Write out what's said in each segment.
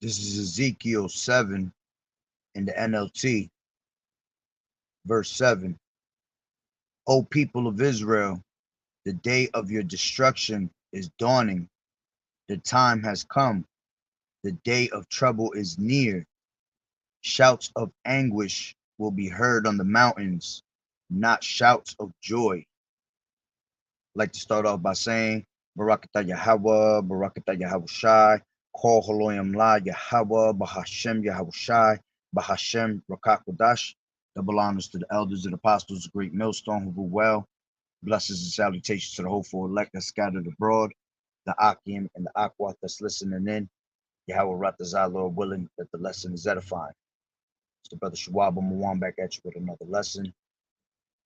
This is Ezekiel 7 in the NLT, verse 7. O people of Israel, the day of your destruction is dawning. The time has come. The day of trouble is near. Shouts of anguish will be heard on the mountains, not shouts of joy. I'd like to start off by saying, Barakatah Yahweh, Barakatah Yahweh Shai, Kol Haloyam La Yahweh, Bahashem Yahweh Shai, Bahashem Rakakodash. Double honors to the elders and apostles, the great millstone who rule well. Blessings and salutations to the hopeful elect that scattered abroad, the Akim and the Akwat that's listening in. Yahweh Ratazah, Lord willing, that the lesson is edifying. It's the brother Shawab Mawan back at you with another lesson.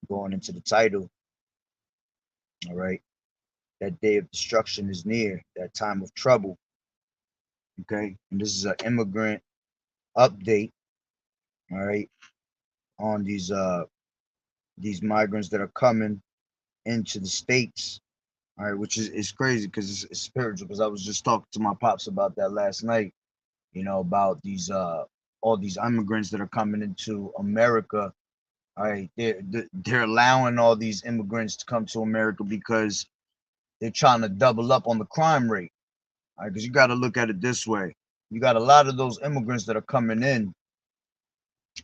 Going into the title, all right. That day of destruction is near, that time of trouble. Okay. And this is an immigrant update, all right, on these migrants that are coming into the States. All right, which is crazy because it's spiritual. Because I was just talking to my pops about that last night, about these all these immigrants that are coming into America. All right, they're allowing all these immigrants to come to America because they're trying to double up on the crime rate. All right, because you got to look at it this way: you got a lot of those immigrants that are coming in.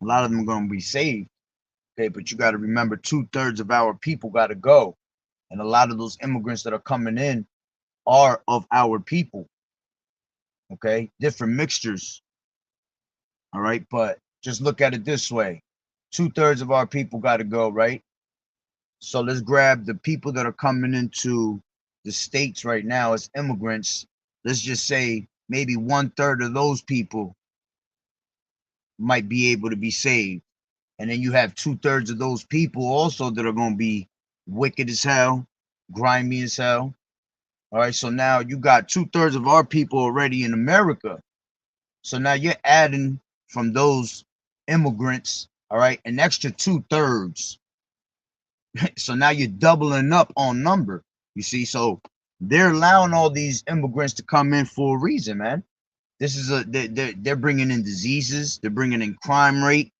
A lot of them are going to be saved. Okay, but you got to remember, 2/3 of our people got to go, and a lot of those immigrants that are coming in are of our people. Okay, different mixtures. All right, but just look at it this way: 2/3 of our people got to go, right? So let's grab the people that are coming into the States right now as immigrants. Let's just say maybe 1/3 of those people might be able to be saved. And then you have 2/3 of those people also that are going to be wicked as hell, grimy as hell. All right, so now you got 2/3 of our people already in America. So now you're adding from those immigrants, all right, an extra 2/3. So now you're doubling up on number. You see, so they're allowing all these immigrants to come in for a reason, man. This is they're bringing in diseases, they're bringing in crime rate,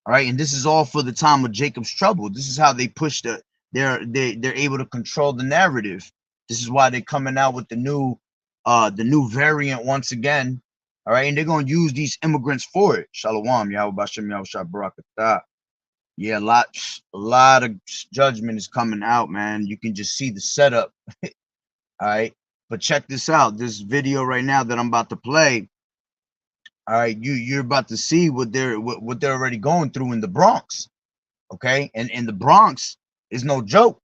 all right, and this is all for the time of Jacob's trouble. This is how they push they're able to control the narrative. This is why they're coming out with the new variant once again. All right, and they're gonna use these immigrants for it. Shalom, Yahweh Bashem, Yahweh Shah Barakatah. Yeah, a lot of judgment is coming out, man. You can just see the setup. All right, but check this out. This video right now that I'm about to play. All right, you're about to see what they're already going through in the Bronx. Okay, and the Bronx is no joke.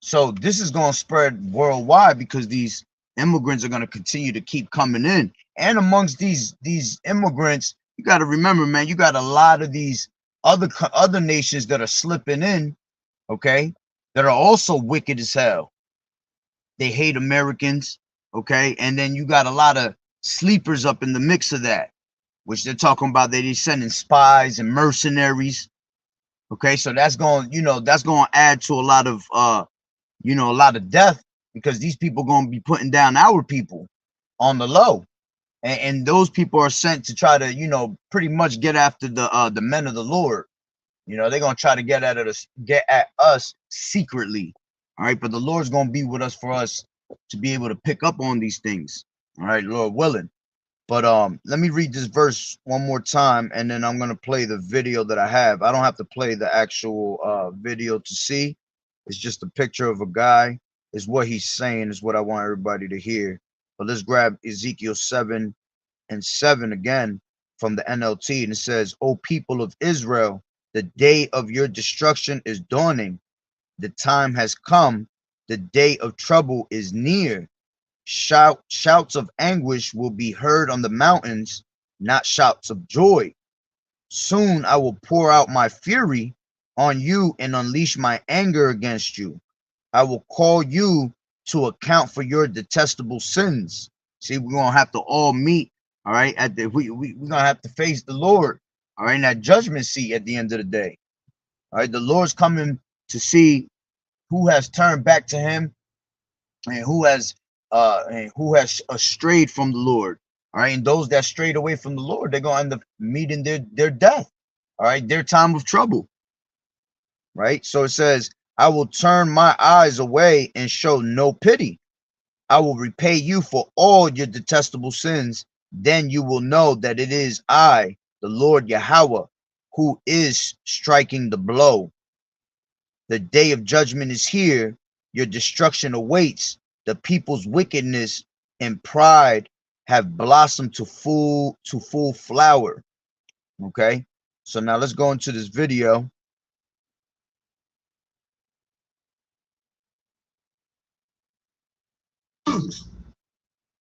So this is going to spread worldwide because these immigrants are going to continue to keep coming in. And amongst these immigrants, you got to remember, man, you got a lot of these other nations that are slipping in, okay, that are also wicked as hell. They hate Americans, okay, and then you got a lot of sleepers up in the mix of that, which they're talking about. They're sending spies and mercenaries. Okay, so that's going, that's going to add to a lot of a lot of death because these people going to be putting down our people on the low, and those people are sent to try to pretty much get after the men of the Lord. They're going to try to get at us secretly. All right, but the Lord's going to be with us for us to be able to pick up on these things. All right, Lord willing. But let me read this verse one more time, and then I'm going to play the video that I have. I don't have to play the actual video to see. It's just a picture of a guy. Is what he's saying is what I want everybody to hear. But let's grab Ezekiel 7 and 7 again from the NLT. And it says, O people of Israel, the day of your destruction is dawning. The time has come. The day of trouble is near. Shouts of anguish will be heard on the mountains, not shouts of joy. Soon I will pour out my fury on you and unleash my anger against you. I will call you to account for your detestable sins. See, we're gonna have to all meet, all right. We're gonna have to face the Lord, all right, in that judgment seat at the end of the day. All right, the Lord's coming to see who has turned back to him and who has strayed from the Lord. All right. And those that strayed away from the Lord, they're gonna end up meeting their death. All right, their time of trouble. Right. So it says, I will turn my eyes away and show no pity. I will repay you for all your detestable sins. Then you will know that it is I, the Lord Yahweh, who is striking the blow. The day of judgment is here. Your destruction awaits. The people's wickedness and pride have blossomed to full flower. Okay. So now let's go into this video.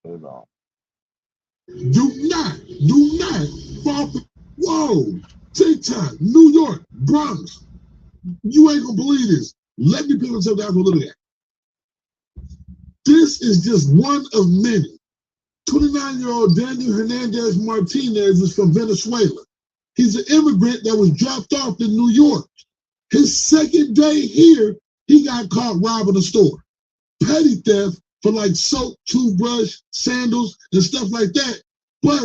Hold on. Do not fall. Whoa, TikTok, New York, Bronx. You ain't gonna believe this. Let me put myself down for a little bit. This is just one of many. 29-year-old Daniel Hernandez Martinez is from Venezuela. He's an immigrant that was dropped off in New York. His second day here, he got caught robbing a store. Petty theft for like soap, toothbrush, sandals, and stuff like that. But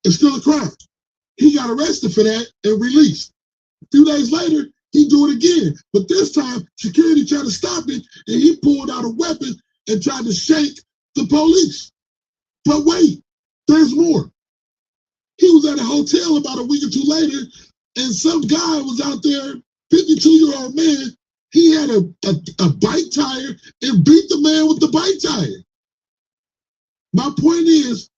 it's still a crime. He got arrested for that and released. A few days later, he do it again. But this time, security tried to stop it, and he pulled out a weapon and tried to shake the police. But wait, there's more. He was at a hotel about a week or two later, and some guy was out there, 52-year-old man. He had a bike tire and beat the man with the bike tire. My point is,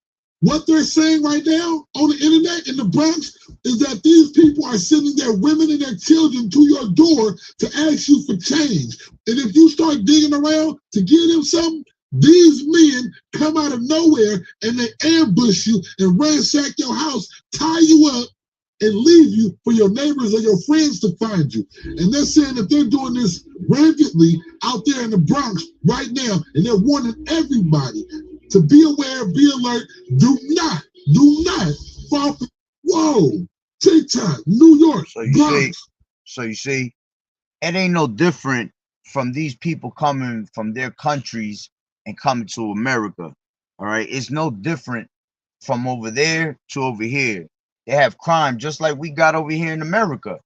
what they're saying right now on the internet in the Bronx is that these people are sending their women and their children to your door to ask you for change. And if you start digging around to give them something, these men come out of nowhere and they ambush you and ransack your house, tie you up, and leave you for your neighbors or your friends to find you. And they're saying that they're doing this rampantly out there in the Bronx right now, and they're warning everybody to be aware, be alert. Do not fall for, whoa, TikTok, New York, Bronx. So you see, it ain't no different from these people coming from their countries and coming to America. All right, it's no different from over there to over here. They have crime just like we got over here in America.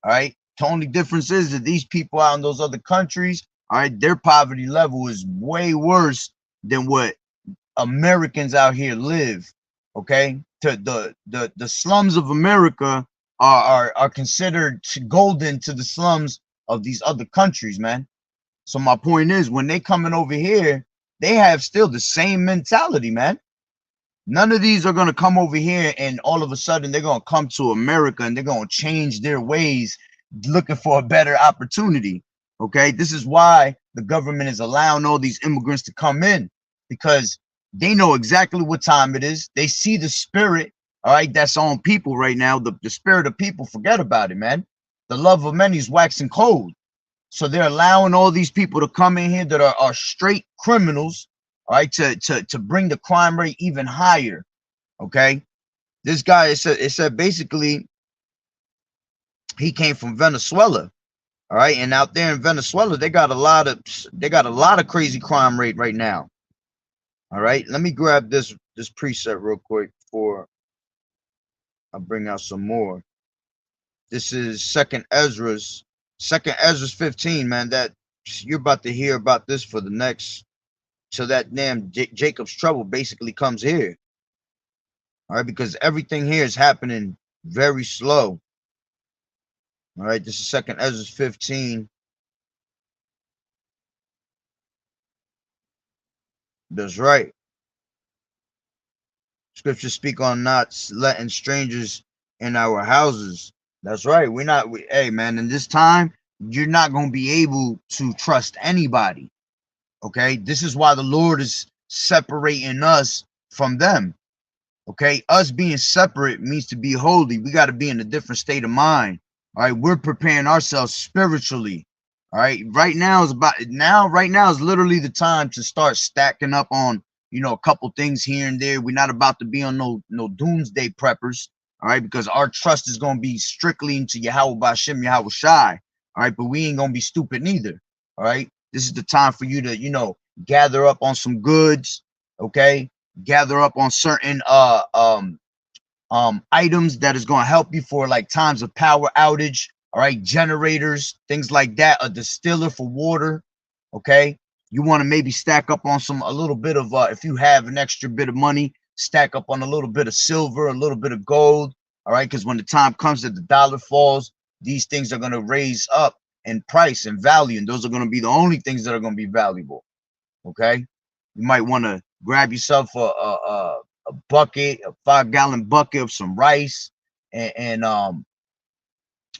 All right. The only difference is that these people out in those other countries, all right, their poverty level is way worse than what Americans out here live. Okay. The slums of America are considered golden to the slums of these other countries, man. So my point is, when they coming over here, they have still the same mentality, man. None of these are going to come over here and all of a sudden they're going to come to America and they're going to change their ways looking for a better opportunity. Okay. This is why the government is allowing all these immigrants to come in, because they know exactly what time it is. They see the spirit, all right, that's on people right now. The spirit of people, forget about it, man. The love of many is waxing cold. So they're allowing all these people to come in here that are straight criminals, all right, to bring the crime rate even higher. Okay. This guy, it said basically he came from Venezuela. All right. And out there in Venezuela, they got a lot of crazy crime rate right now. All right. Let me grab this preset real quick before I bring out some more. This is Second Ezra's 15, man. That you're about to hear about this for the next, so that damn Jacob's trouble basically comes here. All right, because everything here is happening very slow. All right, this is Second Ezra 15. That's right. Scriptures speak on not letting strangers in our houses. That's right. Hey, man, in this time, you're not going to be able to trust anybody. Okay. This is why the Lord is separating us from them. Okay. Us being separate means to be holy. We got to be in a different state of mind. All right. We're preparing ourselves spiritually. All right. Right now is literally the time to start stacking up on, a couple things here and there. We're not about to be on no doomsday preppers. All right. Because our trust is going to be strictly into Yahweh Bashem, Yahweh Shai. All right. But we ain't going to be stupid neither. All right. This is the time for you to, gather up on some goods. Okay. gather up on certain items that is going to help you for like times of power outage. All right, generators, things like that. A distiller for water. Okay, you want to maybe stack up on a little bit of if you have an extra bit of money, stack up on a little bit of silver, a little bit of gold. All right, because when the time comes that the dollar falls, these things are going to raise up in price and value, and those are going to be the only things that are going to be valuable. Okay, you might want to grab yourself a bucket, a 5-gallon bucket of some rice, and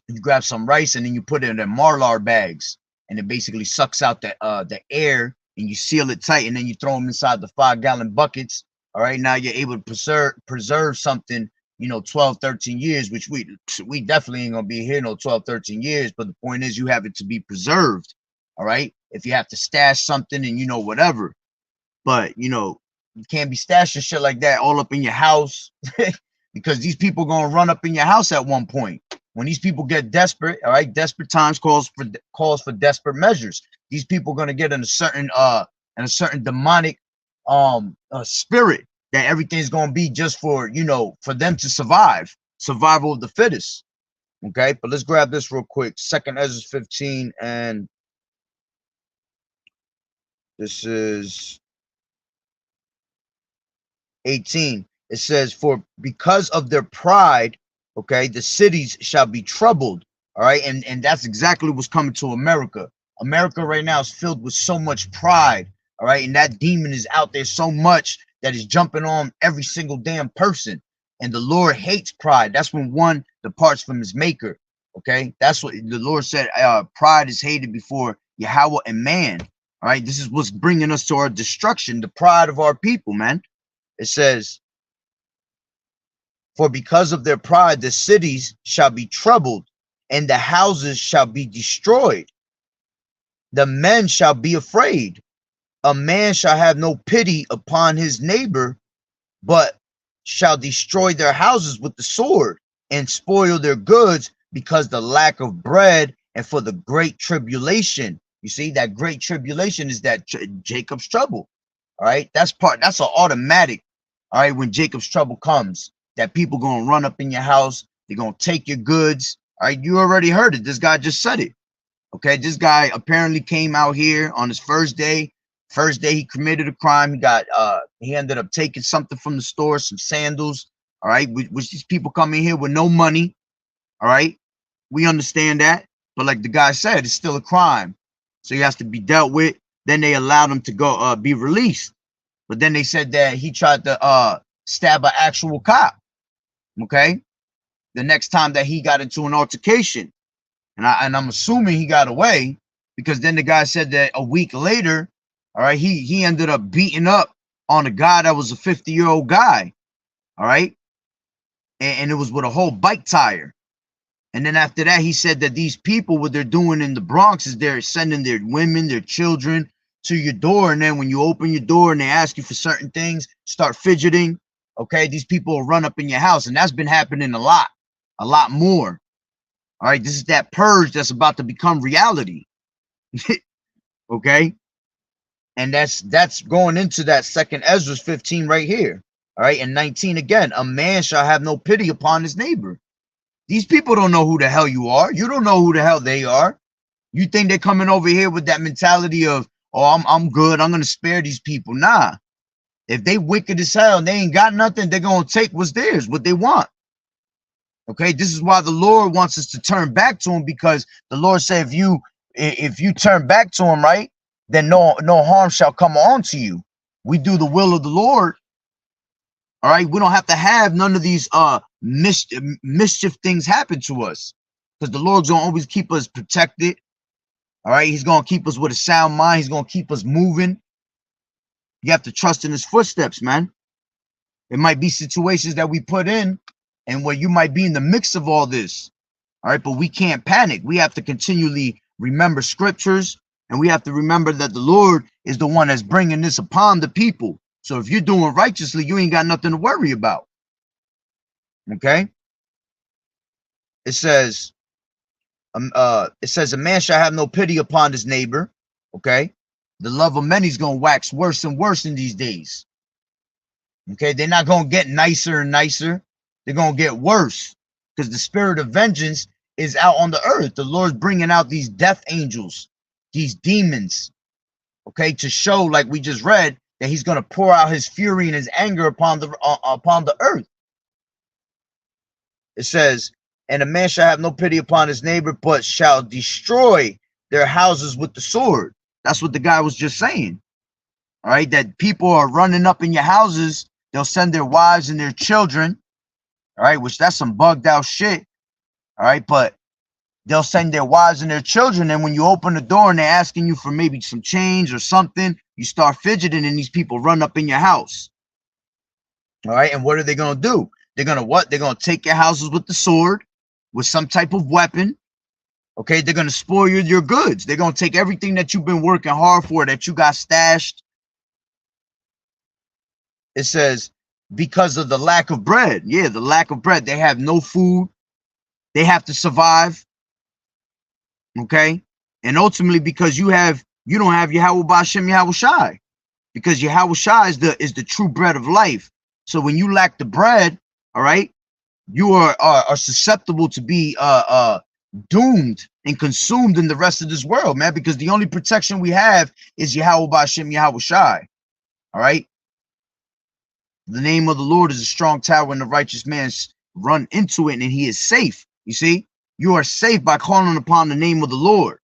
you grab some rice and then you put it in the Marlar bags, and it basically sucks out the air, and you seal it tight, and then you throw them inside the 5-gallon buckets. All right, now you're able to preserve something, 12, 13 years, which we definitely ain't gonna be here no 12, 13 years. But the point is, you have it to be preserved. All right, if you have to stash something and whatever, but you can't be stashing shit like that all up in your house because these people gonna run up in your house at one point. When these people get desperate, all right, desperate times calls for desperate measures. These people gonna get in a certain demonic spirit that everything's gonna be just for for them to survival of the fittest. Okay, but let's grab this real quick. Second Ezra 15, and this is 18. It says, for because of their pride, okay, the cities shall be troubled. All right, and that's exactly what's coming to America. America right now is filled with so much pride. All right, and that demon is out there so much that is jumping on every single damn person. And the Lord hates pride. That's when one departs from his maker. Okay, that's what the Lord said. Pride is hated before Yahweh and man. All right, this is what's bringing us to our destruction, the pride of our people, man. It says, for because of their pride, the cities shall be troubled, and the houses shall be destroyed. The men shall be afraid. A man shall have no pity upon his neighbor, but shall destroy their houses with the sword and spoil their goods because the lack of bread and for the great tribulation. You see, that great tribulation is that Jacob's trouble. All right, that's an automatic. All right, when Jacob's trouble comes, that people gonna run up in your house, they're gonna take your goods. All right, you already heard it. This guy just said it. Okay, this guy apparently came out here on his first day. First day he committed a crime. He ended up taking something from the store, some sandals. All right, which these people come in here with no money. All right, we understand that, but like the guy said, it's still a crime, so he has to be dealt with. Then they allowed him to go be released, but then they said that he tried to stab an actual cop. Okay, the next time that he got into an altercation, and I'm assuming he got away, because then the guy said that a week later, all right, he ended up beating up on a guy that was a 50-year-old guy. All right, and it was with a whole bike tire. And then after that, he said that these people, what they're doing in the Bronx is they're sending their women, their children to your door. And then when you open your door and they ask you for certain things, start fidgeting. Okay, these people will run up in your house. And that's been happening a lot more. All right, this is that purge that's about to become reality. Okay, and that's going into that second Ezra 15 right here. All right, and 19 again, a man shall have no pity upon his neighbor. These people don't know who the hell you are. You don't know who the hell they are. You think they're coming over here with that mentality of, oh, I'm good, I'm gonna spare these people. Nah. If they wicked as hell and they ain't got nothing, they're gonna take what's theirs, what they want. Okay, this is why the Lord wants us to turn back to him, because the Lord said if you turn back to him, right, then no harm shall come on to you. We do the will of the Lord. All right, we don't have to have none of these mischief things happen to us, because the Lord's gonna always keep us protected. All right, he's gonna keep us with a sound mind. He's gonna keep us moving. You have to trust in his footsteps, man. It might be situations that we put in and where you might be in the mix of all this. All right, but we can't panic. We have to continually remember scriptures, and we have to remember that the Lord is the one that's bringing this upon the people. So if you're doing righteously, you ain't got nothing to worry about. Okay? It says a man shall have no pity upon his neighbor. Okay? The love of many is going to wax worse and worse in these days. Okay, they're not going to get nicer and nicer. They're going to get worse because the spirit of vengeance is out on the earth. The Lord's bringing out these death angels, these demons, okay, to show, like we just read, that he's going to pour out his fury and his anger upon the earth. It says, and a man shall have no pity upon his neighbor, but shall destroy their houses with the sword. That's what the guy was just saying. All right, that people are running up in your houses. They'll send their wives and their children. All right, which that's some bugged out shit. All right, but they'll send their wives and their children. And when you open the door and they're asking you for maybe some change or something, you start fidgeting and these people run up in your house. All right, and what are they going to do? They're going to what? They're going to take your houses with the sword, with some type of weapon. Okay, they're going to spoil your goods. They're going to take everything that you've been working hard for, that you got stashed. It says, because of the lack of bread. Yeah, the lack of bread. They have no food. They have to survive. Okay, and ultimately because you don't have Yahweh B'Shem Yahweh Shai, because Yahweh Shai is the true bread of life. So when you lack the bread, all right, you are susceptible to be doomed and consumed in the rest of this world, man, because the only protection we have is Yahweh B'Shem Yahweh Shai. All right, the name of the Lord is a strong tower, and the righteous man run into it and he is safe. You see, you are safe by calling upon the name of the Lord.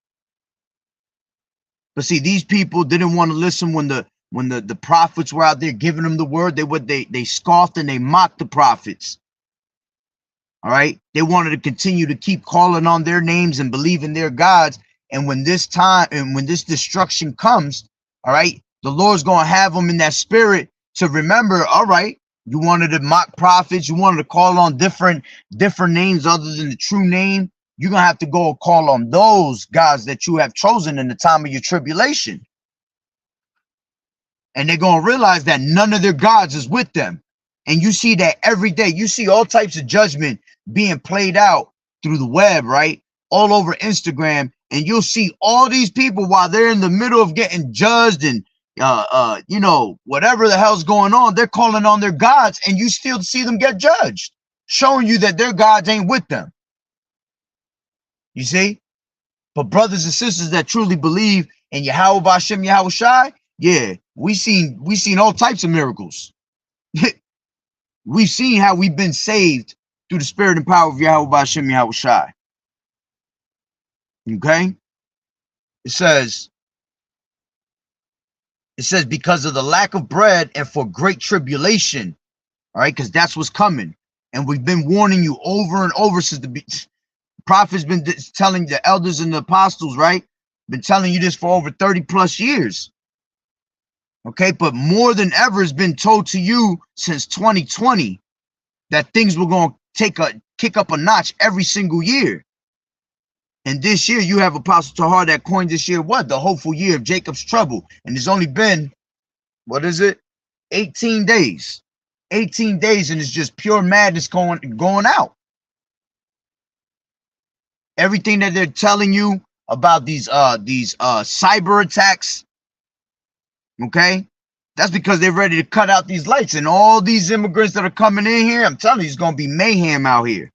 But see, these people didn't want to listen when the prophets were out there giving them the word. They scoffed and they mocked the prophets. All right, they wanted to continue to keep calling on their names and believe in their gods. And when this time and when this destruction comes, all right, the Lord's going to have them in that spirit to remember. All right, you wanted to mock prophets, you wanted to call on different names other than the true name. You're going to have to go and call on those gods that you have chosen in the time of your tribulation. And they're going to realize that none of their gods is with them. And you see that every day. You see all types of judgment being played out through the web, right? All over Instagram. And you'll see all these people while they're in the middle of getting judged and, you know, whatever the hell's going on, they're calling on their gods and you still see them get judged, showing you that their gods ain't with them. You see? But brothers and sisters that truly believe in Yahweh B'Shem Yahweh Shai, yeah, we seen all types of miracles. We've seen how we've been saved through the spirit and power of Yahweh B'Shem Yahweh Shai. Okay? It says, because of the lack of bread and for great tribulation, all right, because that's what's coming. And we've been warning you over and over since the prophets been telling the elders and the apostles, right? Been telling you this for over 30 plus years. Okay, but more than ever has been told to you since 2020 that things were going to kick up a notch every single year. And this year you have Apostle Tahar that coined this year what? The hopeful year of Jacob's trouble. And it's only been, what is it? 18 days. 18 days and it's just pure madness going out. Everything that they're telling you about these cyber attacks, okay, that's because they're ready to cut out these lights. And all these immigrants that are coming in here, I'm telling you, it's going to be mayhem out here.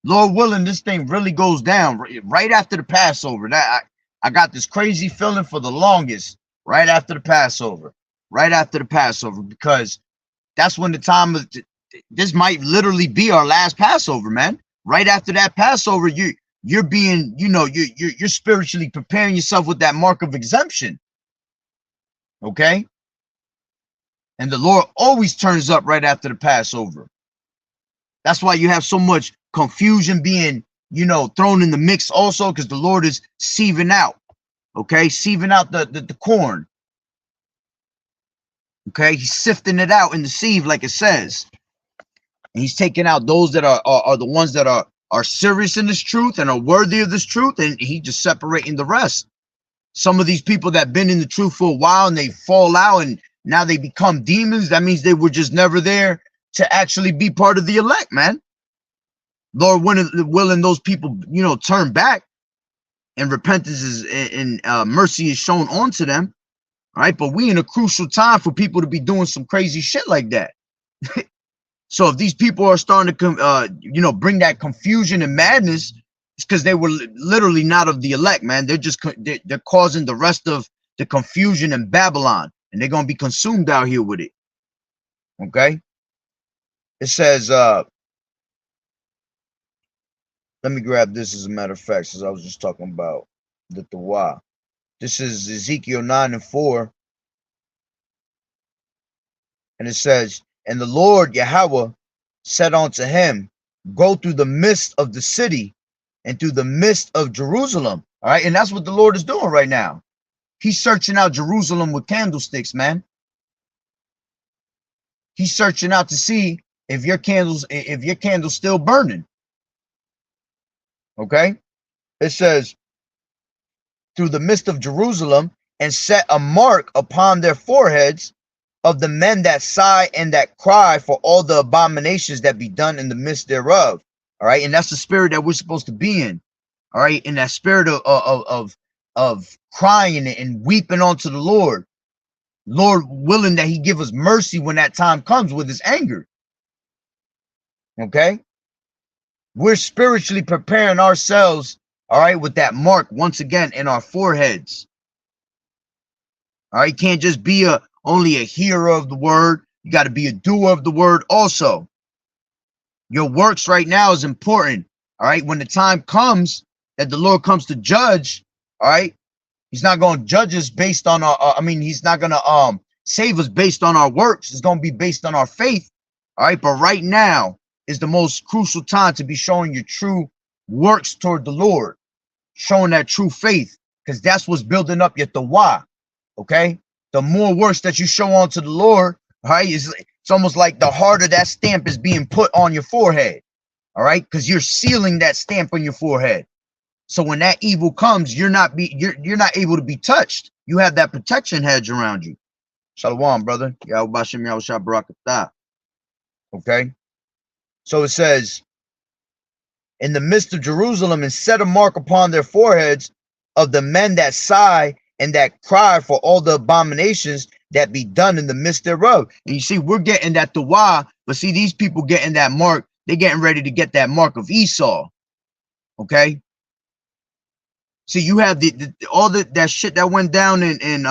Lord willing, this thing really goes down right after the Passover. That I got this crazy feeling for the longest right after the Passover. Right after the Passover, because that's when the time of this might literally be our last Passover, man. Right after that Passover, you're being, you know, you're spiritually preparing yourself with that mark of exemption. Okay? And the Lord always turns up right after the Passover. That's why you have so much confusion being, you know, thrown in the mix also, because the Lord is sieving out, okay? Sieving out the corn. Okay? He's sifting it out in the sieve, like it says. And he's taking out those that are the ones that are serious in this truth and are worthy of this truth, and he just separating the rest. Some of these people that been in the truth for a while and they fall out and now they become demons, that means they were just never there to actually be part of the elect, man. Lord willing, those people, you know, turn back and repentance is and mercy is shown onto them. All right, but we in a crucial time for people to be doing some crazy shit like that. So if these people are starting to, bring that confusion and madness, it's because they were literally not of the elect, man. They're just they're causing the rest of the confusion in Babylon, and they're gonna be consumed out here with it. Okay. It says, let me grab this as a matter of fact, since I was just talking about the Tawah. This is Ezekiel 9:4, and it says, and the Lord Yahweh said unto him, go through the midst of the city and through the midst of Jerusalem. All right, and that's what the Lord is doing right now. He's searching out Jerusalem with candlesticks, man. He's searching out to see if your candle's still burning. Okay, it says, through the midst of Jerusalem, and set a mark upon their foreheads of the men that sigh and that cry for all the abominations that be done in the midst thereof. All right, and that's the spirit that we're supposed to be in. All right, in that spirit of crying and weeping unto the Lord willing that he give us mercy when that time comes with his anger. Okay, we're spiritually preparing ourselves, all right, with that mark once again in our foreheads. All right, you can't just be only a hearer of the word. You got to be a doer of the word also. Your works right now is important. All right, when the time comes that the Lord comes to judge, all right, he's not going to judge us based on he's not going to save us based on our works. It's going to be based on our faith. All right, but right now is the most crucial time to be showing your true works toward the Lord, showing that true faith, because that's what's building up your tawah. Okay, the more works that you show unto the Lord, all right, it's almost like the harder that stamp is being put on your forehead. All right, because you're sealing that stamp on your forehead. So when that evil comes, you're not able to be touched. You have that protection hedge around you. Shalom, brother. Okay. So it says, in the midst of Jerusalem, and set a mark upon their foreheads of the men that sigh and that cry for all the abominations that be done in the midst thereof. And you see, we're getting that tawah, but see, these people getting that mark, they're getting ready to get that mark of Esau. Okay. See, you have all that shit that went down in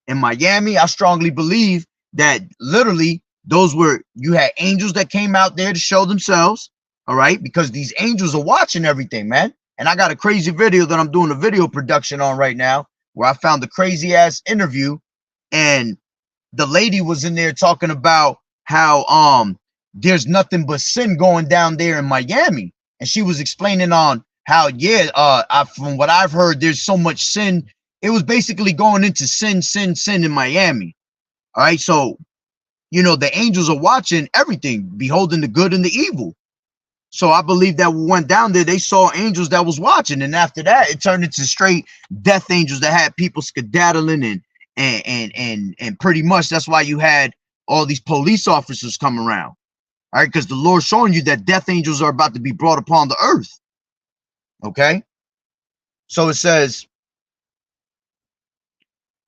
Miami. I strongly believe that literally you had angels that came out there to show themselves. All right, because these angels are watching everything, man. And I got a crazy video that I'm doing a video production on right now, where I found the crazy ass interview, and the lady was in there talking about how there's nothing but sin going down there in Miami, and she was explaining on how from what I've heard, there's so much sin. It was basically going into sin in Miami. All right, so the angels are watching everything, beholding the good and the evil. So I believe that we went down there, they saw angels that was watching, and after that, it turned into straight death angels that had people skedaddling, and pretty much that's why you had all these police officers come around. All right, because the Lord's showing you that death angels are about to be brought upon the earth. Okay, so it says,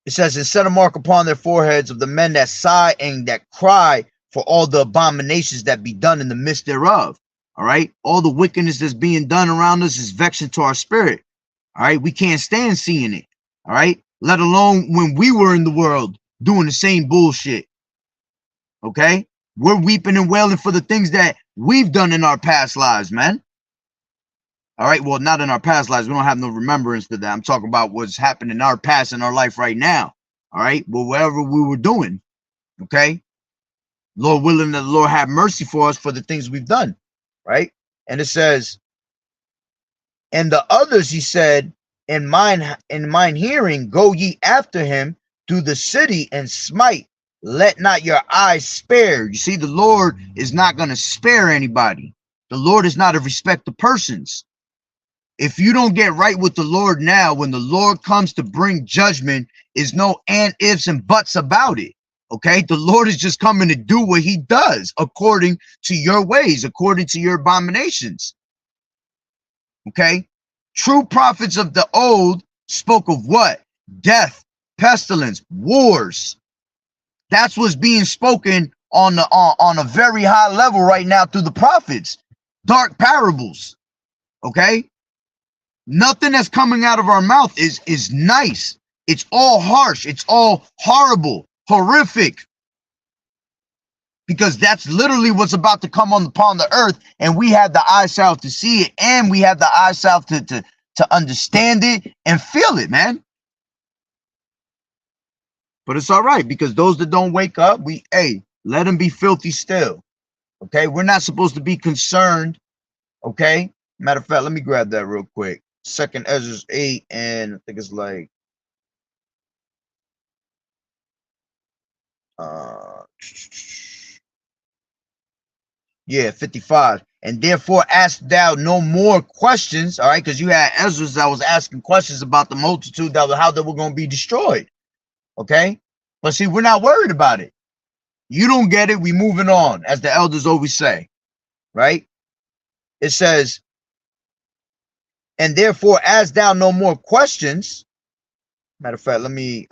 and set a mark upon their foreheads of the men that sigh and that cry for all the abominations that be done in the midst thereof. All right, all the wickedness that's being done around us is vexing to our spirit. All right, we can't stand seeing it. All right, let alone when we were in the world doing the same bullshit. Okay, we're weeping and wailing for the things that we've done in our past lives, man. All right, well, not in our past lives. We don't have no remembrance to that. I'm talking about what's happening in our past, in our life right now. All right, well, whatever we were doing. Okay, Lord willing that the Lord have mercy for us for the things we've done. Right, and it says, and the others, he said, in mine hearing, go ye after him through the city and smite. Let not your eyes spare. You see, the Lord is not going to spare anybody. The Lord is not a respect of persons. If you don't get right with the Lord now, when the Lord comes to bring judgment, is no and ifs and buts about it. Okay, the Lord is just coming to do what he does according to your ways, according to your abominations. Okay, true prophets of the old spoke of what? Death, pestilence, wars. That's what's being spoken on a very high level right now through the prophets. Dark parables. Okay? Nothing that's coming out of our mouth is nice. It's all harsh. It's all horrible, horrific. Because that's literally what's about to come upon the earth, and we have the eyesight to see it, and we have the eyesight to understand it and feel it, man. But it's all right, because those that don't wake up, let them be filthy still. Okay, we're not supposed to be concerned. Okay, matter of fact, let me grab that real quick. 2nd Ezra 8, and I think it's like yeah, 55. And therefore ask thou no more questions. All right, because you had Ezra that was asking questions about the multitude, how they were going to be destroyed. Okay, but see, we're not worried about it. You don't get it, we moving on, as the elders always say. Right? It says, and therefore ask thou no more questions. Matter of fact, let me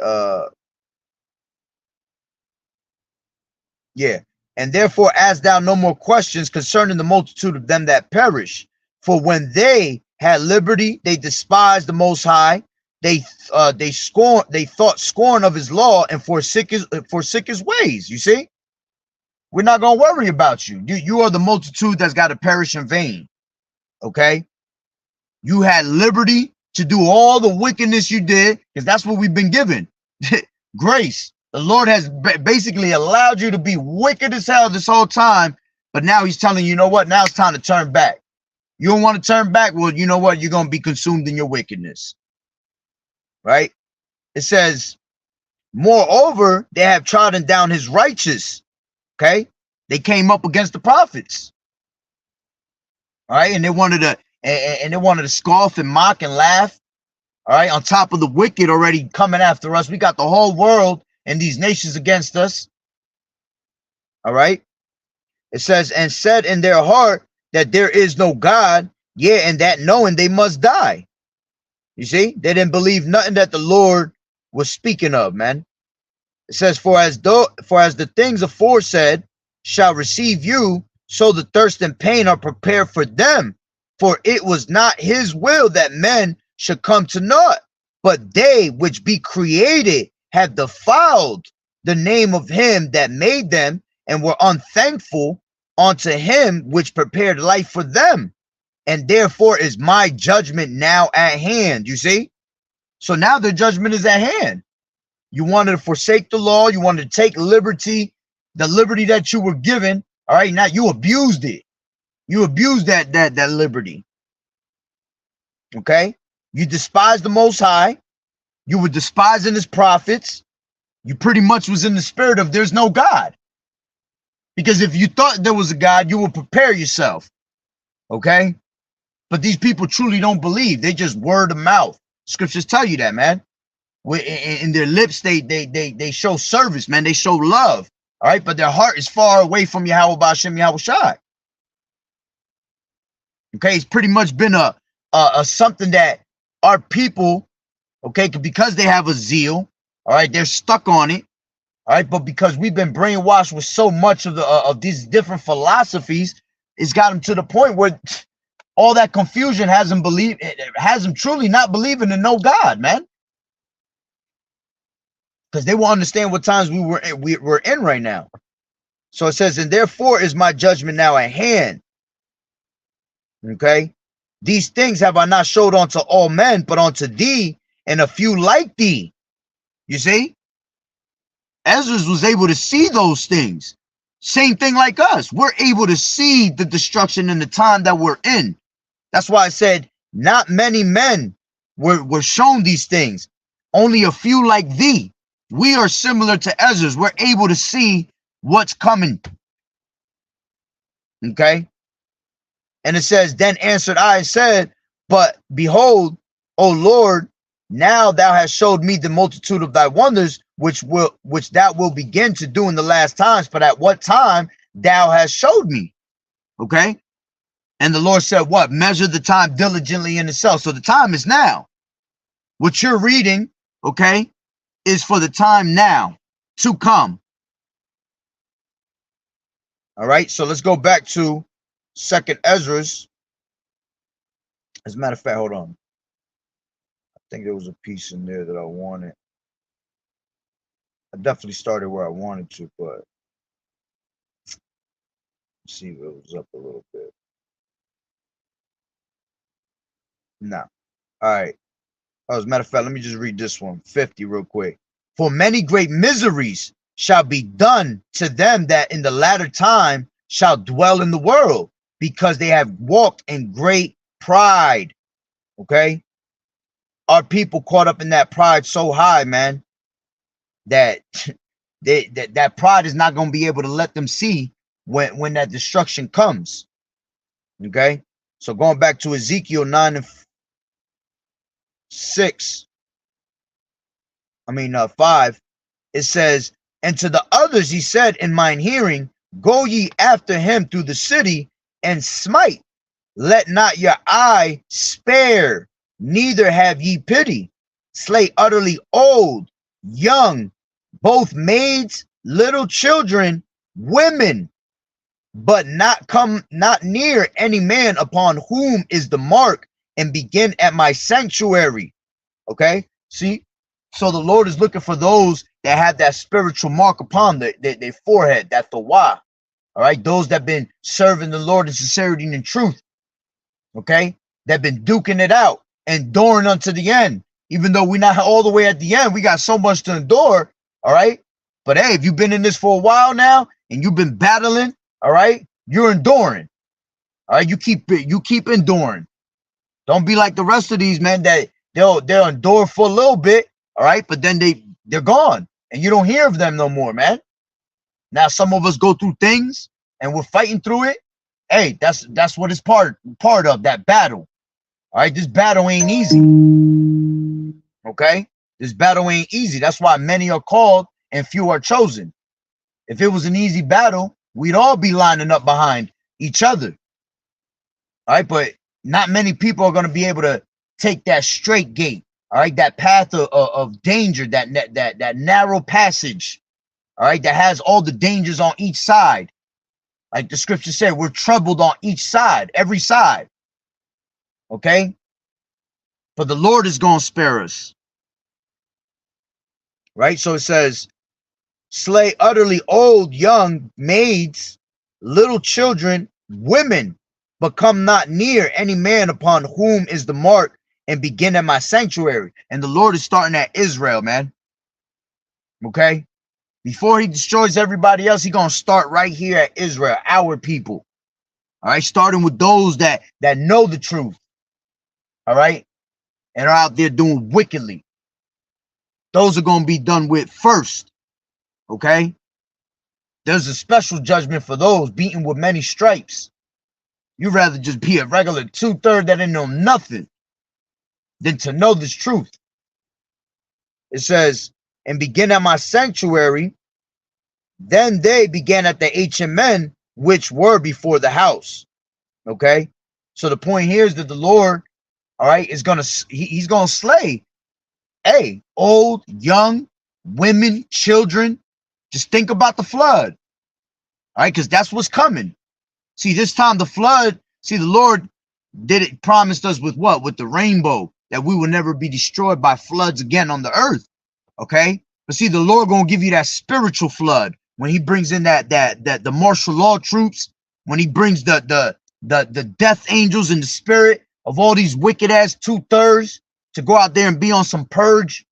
and therefore ask thou no more questions concerning the multitude of them that perish. For when they had liberty, they despised the Most High. They thought scorn of his law, and forsook his ways. You see, we're not gonna worry about you. You are the multitude that's got to perish in vain. Okay, you had liberty to do all the wickedness you did, because that's what we've been given. Grace. The Lord has basically allowed you to be wicked as hell this whole time, but now he's telling you, you know what? Now it's time to turn back. You don't want to turn back? Well, you know what? You're going to be consumed in your wickedness. Right? It says, moreover, they have trodden down his righteous. Okay? They came up against the prophets. All right? And they wanted to scoff and mock and laugh. All right? On top of the wicked already coming after us. We got the whole world and these nations against us. All right. It says, and said in their heart that there is no God, and that knowing they must die. You see, they didn't believe nothing that the Lord was speaking of, man. It says, for as the things aforesaid shall receive you, so the thirst and pain are prepared for them. For it was not his will that men should come to naught, but they which be created have defiled the name of him that made them, and were unthankful unto him which prepared life for them. And therefore is my judgment now at hand. You see? So now the judgment is at hand. You wanted to forsake the law. You wanted to take liberty, the liberty that you were given. All right, now you abused it. You abused that liberty. Okay? You despised the Most High. You were despising his prophets. You pretty much was in the spirit of there's no God. Because if you thought there was a God, you would prepare yourself. Okay? But these people truly don't believe. They just word of mouth. Scriptures tell you that, man. In their lips, they show service, man. They show love. All right? But their heart is far away from Yahweh Ba'ashem Yahweh Shai. Okay? It's pretty much been a something that our people, okay, because they have a zeal, all right, they're stuck on it, all right, but because we've been brainwashed with so much of these different philosophies, it's got them to the point where all that confusion has them truly not believing in no God, man, because they will understand what times we're in right now. So it says, and therefore is my judgment now at hand. Okay, these things have I not showed unto all men, but unto thee and a few like thee. You see, Ezra was able to see those things. Same thing like us. We're able to see the destruction in the time that we're in. That's why I said not many men were shown these things. Only a few like thee. We are similar to Ezra. We're able to see what's coming. Okay. And it says, then answered I and said, but behold, O Lord, now thou hast showed me the multitude of thy wonders, which thou will begin to do in the last times, but at what time thou hast showed me. Okay. And the Lord said, what? Measure the time diligently in itself. So the time is now. What you're reading, okay, is for the time now to come. All right, so let's go back to Second Ezra's. As a matter of fact, hold on. I think there was a piece in there that I wanted. I definitely started where I wanted to, but let's see if it was up a little bit. No. All right. Oh, as a matter of fact, let me just read this one, 50 real quick. For many great miseries shall be done to them that in the latter time shall dwell in the world, because they have walked in great pride. Okay? Our people caught up in that pride so high, man, that that pride is not going to be able to let them see when that destruction comes. Okay? So going back to Ezekiel 9 and 5, it says, and to the others he said in mine hearing, go ye after him through the city and smite. Let not your eye spare, neither have ye pity. Slay utterly old, young, both maids, little children, women, but not near any man upon whom is the mark, and begin at my sanctuary. Okay, see, so the Lord is looking for those that have that spiritual mark upon their forehead, that thawa. All right, those that been serving the Lord in sincerity and in truth. Okay, that been duking it out, enduring unto the end. Even though we're not all the way at the end, we got so much to endure. All right, but hey, if you've been in this for a while now and you've been battling, all right, you're enduring. All right, you keep enduring. Don't be like the rest of these men that they'll endure for a little bit, all right, but then they're gone and you don't hear of them no more, man. Now some of us go through things and we're fighting through it. Hey, that's what it's part of, that battle. All right, this battle ain't easy. Okay, this battle ain't easy. That's why many are called and few are chosen. If it was an easy battle, we'd all be lining up behind each other. All right, but not many people are going to be able to take that straight gate. All right, that path of danger, that narrow passage. All right, that has all the dangers on each side. Like the scripture said, we're troubled on each side, every side. Okay, but the Lord is going to spare us. Right, so it says, slay utterly old, young, maids, little children, women, but come not near any man upon whom is the mark, and begin at my sanctuary. And the Lord is starting at Israel, man. Okay, before he destroys everybody else, he's gonna start right here at Israel, our people. All right, starting with those that know the truth. All right, and are out there doing wickedly. Those are gonna be done with first. Okay, there's a special judgment for those beaten with many stripes. You'd rather just be a regular 2/3 that didn't know nothing than to know this truth. It says, and begin at my sanctuary. Then they began at the ancient men which were before the house. Okay, so the point here is that the Lord, all right, is he's gonna slay, hey, old, young, women, children. Just think about the flood. All right, because that's what's coming. See, this time the flood, see, the Lord promised us with what? With the rainbow, that we will never be destroyed by floods again on the earth. Okay, but see, the Lord gonna give you that spiritual flood when he brings in that the martial law troops, when he brings the death angels in the spirit of all these wicked ass 2/3 to go out there and be on some purge,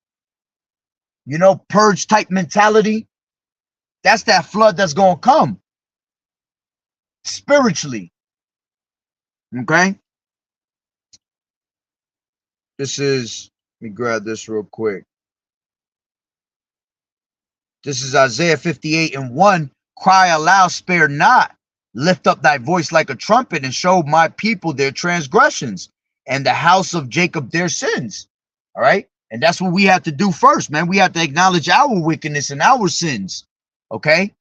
purge type mentality. That's that flood that's gonna come spiritually. Okay, this is, let me grab this real quick. This is Isaiah 58:1. Cry aloud, spare not. Lift up thy voice like a trumpet, and show my people their transgressions, and the house of Jacob their sins. All right, and that's what we have to do first, man. We have to acknowledge our wickedness and our sins. Okay,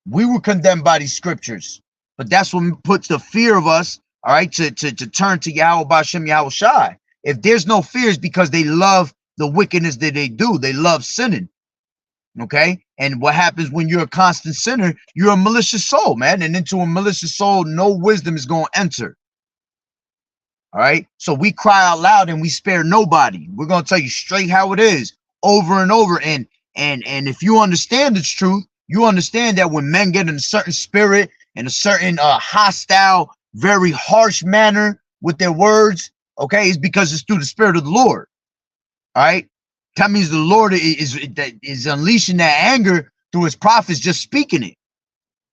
we were condemned by these scriptures, but that's what puts the fear of us, all right, to turn to Yahweh B'Shem Yahweh Shai. If there's no fears, because they love the wickedness that they do. They love sinning. Okay. And what happens when you're a constant sinner? You're a malicious soul, man. And into a malicious soul, no wisdom is going to enter. All right. So we cry out loud and we spare nobody. We're going to tell you straight how it is over and over. And if you understand this truth, you understand that when men get in a certain spirit and a certain hostile, very harsh manner with their words, okay, it's because it's through the spirit of the Lord. All right. That means the Lord is unleashing that anger through his prophets, just speaking it.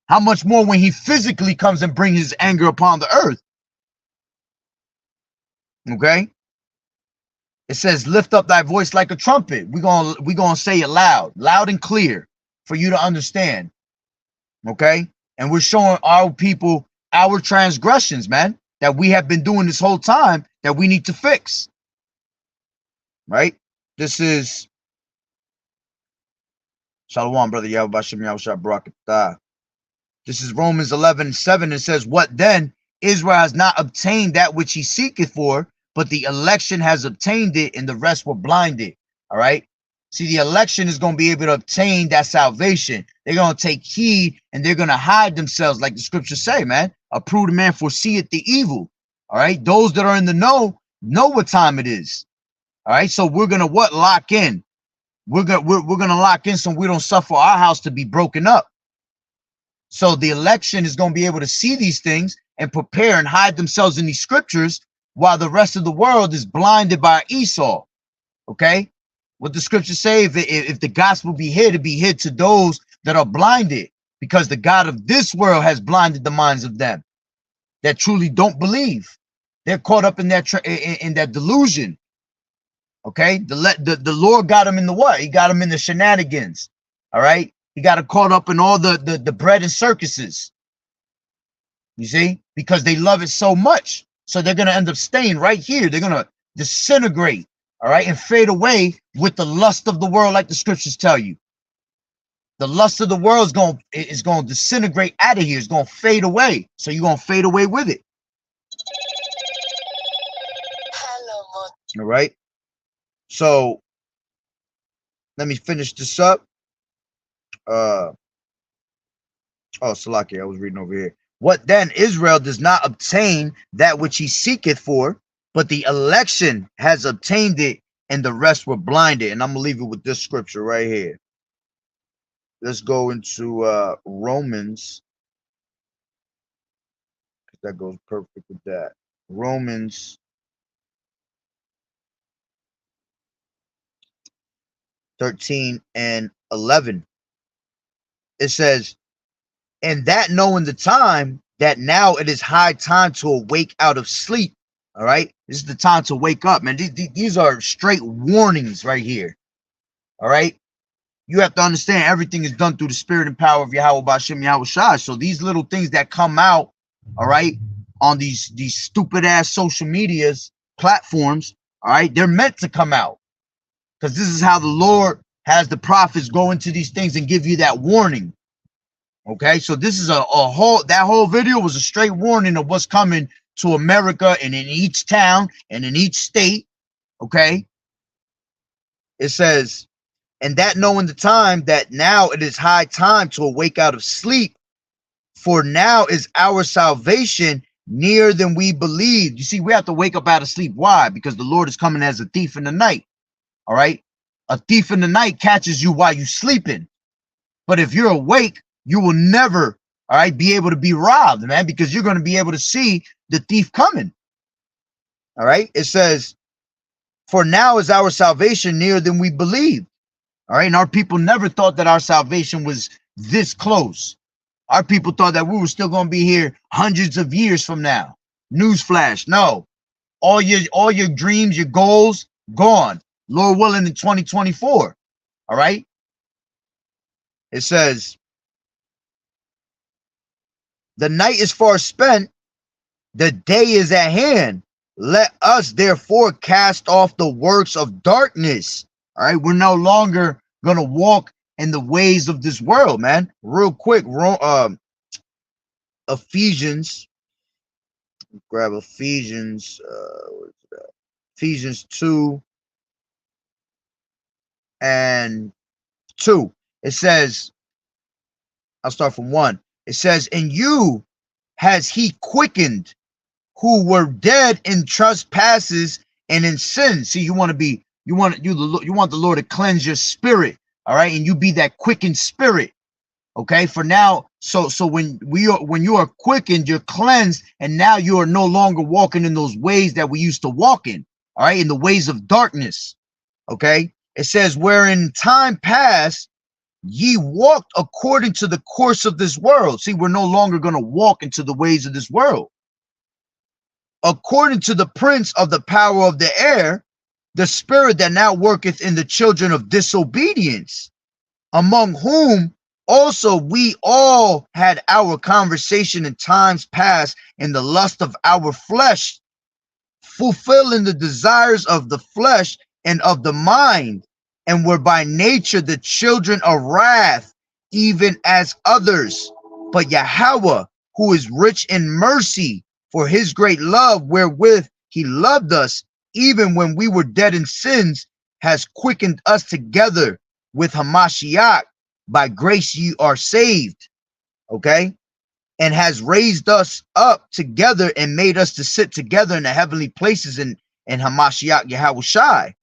How much more when he physically comes and brings his anger upon the earth? Okay. It says, lift up thy voice like a trumpet. We're gonna say it loud and clear for you to understand. Okay. And we're showing our people our transgressions, man, that we have been doing this whole time that we need to fix. Right? This is Shalom, brother Yahweh Barak. This is Romans 11:7. It says, what then? Israel has not obtained that which he seeketh for, but the election has obtained it, and the rest were blinded. All right. See, the election is going to be able to obtain that salvation. They're going to take heed and they're going to hide themselves, like the scriptures say, man. A prudent man foreseeth the evil. All right. Those that are in the know what time it is. All right. So we're going to lock in. We're going to lock in so we don't suffer our house to be broken up. So the election is going to be able to see these things and prepare and hide themselves in these scriptures while the rest of the world is blinded by Esau. Okay. What the scriptures say, if the gospel be hid, it be hid to those that are blinded, because the God of this world has blinded the minds of them that truly don't believe. They're caught up in that delusion. Okay. The Lord got them in the what? He got them in the shenanigans. All right. He got them caught up in all the bread and circuses. You see, because they love it so much. So they're going to end up staying right here. They're going to disintegrate. All right. And fade away with the lust of the world, like the scriptures tell you. The lust of the world is going to disintegrate out of here. It's going to fade away. So you're going to fade away with it. All right. So let me finish this up. Oh, Salaki, I was reading over here. What then? Israel does not obtain that which he seeketh for, but the election has obtained it, and the rest were blinded. And I'm gonna leave it with this scripture right here. Let's go into Romans. That goes perfect with that. Romans 13 and 11. It says, and that knowing the time, that now it is high time to awake out of sleep. All right. This is the time to wake up, man. These are straight warnings right here. All right. You have to understand everything is done through the spirit and power of Yahweh Bashem Yahweh Shai. So these little things that come out, all right, on these stupid ass social medias platforms, all right, they're meant to come out, because this is how the Lord has the prophets go into these things and give you that warning. Okay, so this is that whole video was a straight warning of what's coming to America and in each town and in each state. Okay, it says, and that knowing the time, that now it is high time to awake out of sleep, for now is our salvation nearer than we believed. You see, we have to wake up out of sleep. Why? Because the Lord is coming as a thief in the night. All right, a thief in the night catches you while you're sleeping, but if you're awake, you will never, all right, be able to be robbed, man, because you're going to be able to see the thief coming. All right. It says, for now is our salvation nearer than we believed. All right. And our people never thought that our salvation was this close. Our people thought that we were still going to be here hundreds of years from now. Newsflash. No, all your dreams, your goals, gone. Lord willing, in 2024. All right. It says, the night is far spent, the day is at hand. Let us therefore cast off the works of darkness. All right, we're no longer gonna walk in the ways of this world, man. Real quick, Ephesians. Grab Ephesians. Ephesians 2. and 2. It says, I'll start from 1. It says, and you has he quickened who were dead in trespasses and in sin. See, you want the Lord to cleanse your spirit, all right, and you be that quickened spirit. Okay, for now, so when you are quickened, you're cleansed, and now you are no longer walking in those ways that we used to walk in, all right, in the ways of darkness. Okay, it says, wherein time past ye walked according to the course of this world. See, we're no longer going to walk into the ways of this world. According to the prince of the power of the air, the spirit that now worketh in the children of disobedience, among whom also we all had our conversation in times past in the lust of our flesh, fulfilling the desires of the flesh and of the mind, and were by nature the children of wrath, even as others. But Yahweh, who is rich in mercy, for his great love wherewith he loved us, even when we were dead in sins, has quickened us together with Hamashiach. By grace ye are saved, okay? And has raised us up together and made us to sit together in the heavenly places in Hamashiach Yahushai,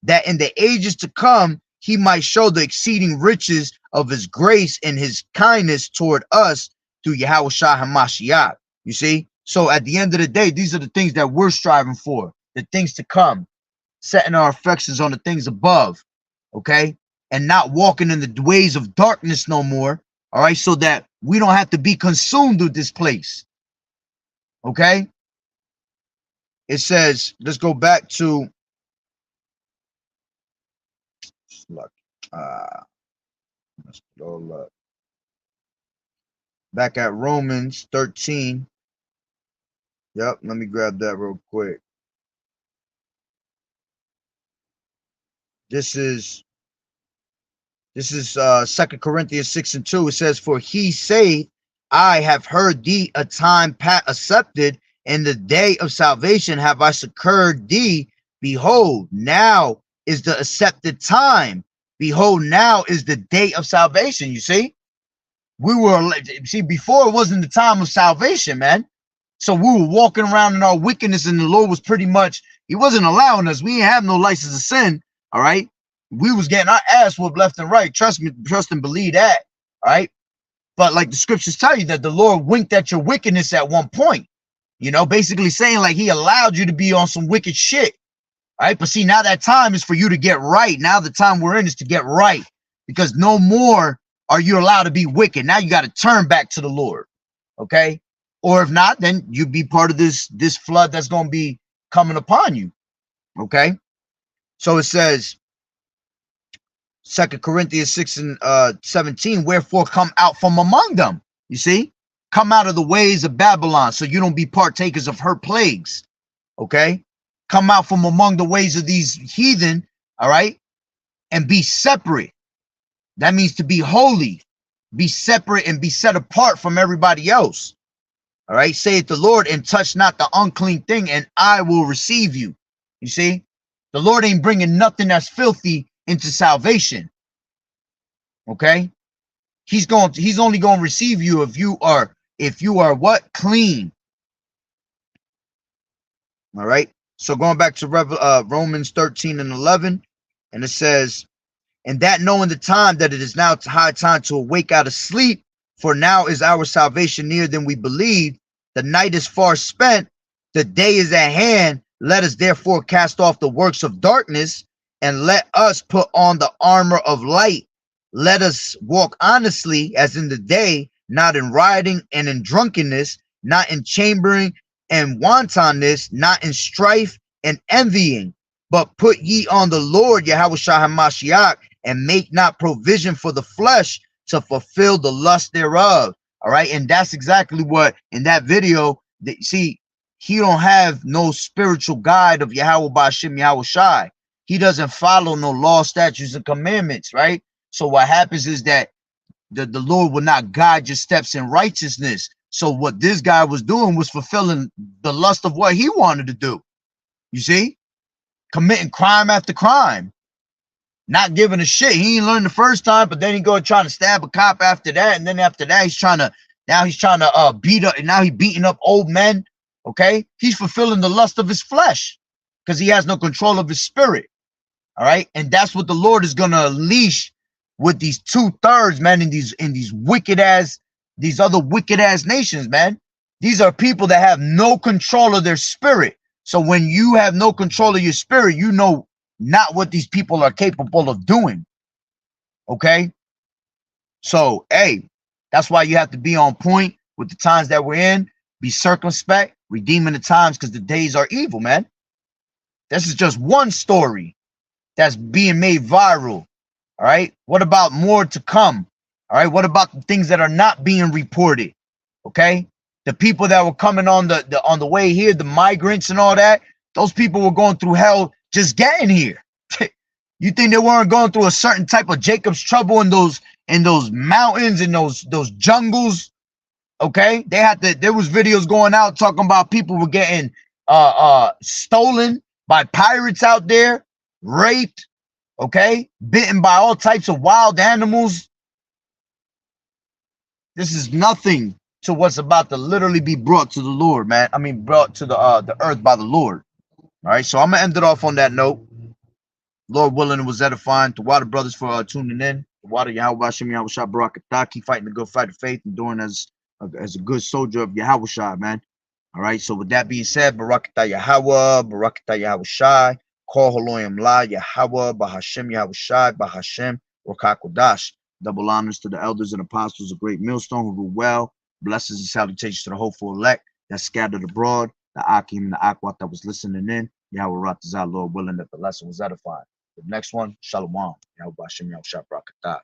that in the ages to come he might show the exceeding riches of his grace and his kindness toward us through Yahushai Hamashiach. You see? So at the end of the day, these are the things that we're striving for, the things to come, setting our affections on the things above, okay? And not walking in the ways of darkness no more, all right? So that we don't have to be consumed with this place, okay? It says, let's go back to, let's go up. Back at Romans 13. Yep, let me grab that real quick. This is 2 Corinthians 6:2. It says, for he saith, I have heard thee a time accepted, in the day of salvation have I succored thee. Behold, now is the accepted time. Behold, now is the day of salvation. You see, before it wasn't the time of salvation, man. So we were walking around in our wickedness, and the Lord was pretty much, he wasn't allowing us. We didn't have no license to sin, all right? We was getting our ass whooped left and right. Trust me, trust and believe that, all right? But like the scriptures tell you, that the Lord winked at your wickedness at one point, you know, basically saying like he allowed you to be on some wicked shit, all right? But see, now that time is for you to get right. Now the time we're in is to get right, because no more are you allowed to be wicked. Now you got to turn back to the Lord, okay? Or if not, then you'd be part of this flood that's going to be coming upon you, okay? So it says, 2 Corinthians 6:17, wherefore come out from among them. You see, come out of the ways of Babylon, so you don't be partakers of her plagues, okay? Come out from among the ways of these heathen, all right? And be separate. That means to be holy, be separate and be set apart from everybody else. All right, saith the Lord, and touch not the unclean thing, and I will receive you. You see, the Lord ain't bringing nothing that's filthy into salvation. Okay, he's only going to receive you if you are what? Clean. All right. So going back to Romans 13:11, and it says, and that knowing the time, that it is now high time to awake out of sleep, for now is our salvation nearer than we believe. The night is far spent, the day is at hand. Let us therefore cast off the works of darkness, and let us put on the armor of light. Let us walk honestly as in the day, not in rioting and in drunkenness, not in chambering and wantonness, not in strife and envying, but put ye on the Lord Yahushua HaMashiach, and make not provision for the flesh to fulfill the lust thereof. All right. And that's exactly what in that video, see, he don't have no spiritual guide of Yahweh Bashim Yahushai. He doesn't follow no law, statutes, and commandments, right? So what happens is that the Lord will not guide your steps in righteousness. So what this guy was doing was fulfilling the lust of what he wanted to do. You see, committing crime after crime. not giving a shit. He ain't learned the first time, but then he go trying to stab a cop after that, and then after that he's trying to beat up. Now he beating up old men. Okay, he's fulfilling the lust of his flesh because he has no control of his spirit. All right, and that's what the Lord is gonna unleash with these 2/3, man, in these wicked ass, these other wicked ass nations, man. These are people that have no control of their spirit. So when you have no control of your spirit, you know not what these people are capable of doing. Okay, so hey, that's why you have to be on point with the times that we're in. Be circumspect, redeeming the times, because the days are evil, man. This is just one story that's being made viral. All right. What about more to come? All right. What about the things that are not being reported? Okay. The people that were coming on the way here, the migrants and all that, those people were going through hell just getting here. You think they weren't going through a certain type of Jacob's trouble in those mountains, in those jungles? Okay. There was videos going out talking about people were getting stolen by pirates out there, raped, okay, bitten by all types of wild animals. This is nothing to what's about to literally be brought to the Lord, man. I mean, brought to the earth by the Lord. All right, so I'm gonna end it off on that note. Lord willing, it was edifying. To water brothers for tuning in. To water Yahweh Hashem Yahweh Shah Barakatah. Keep fighting the good fight of faith and doing as a good soldier of Yahweh Shah, man. All right, so with that being said, Barakatah Yahweh, Barakatah Yahweh Shai, Call Haloyim La, Yahweh, Bahashem Yahweh Shai, Bahashem, Rakakodash. Double honors to the elders and apostles of Great Millstone who rule well. Blessings and salutations to the hopeful elect that scattered abroad, the Akim and the Akwat that was listening in. Yahweh Ratazah, Lord willing that the lesson was edifying. The next one, Shalom. Yahweh Hashem Yahweh Shah Barakatah.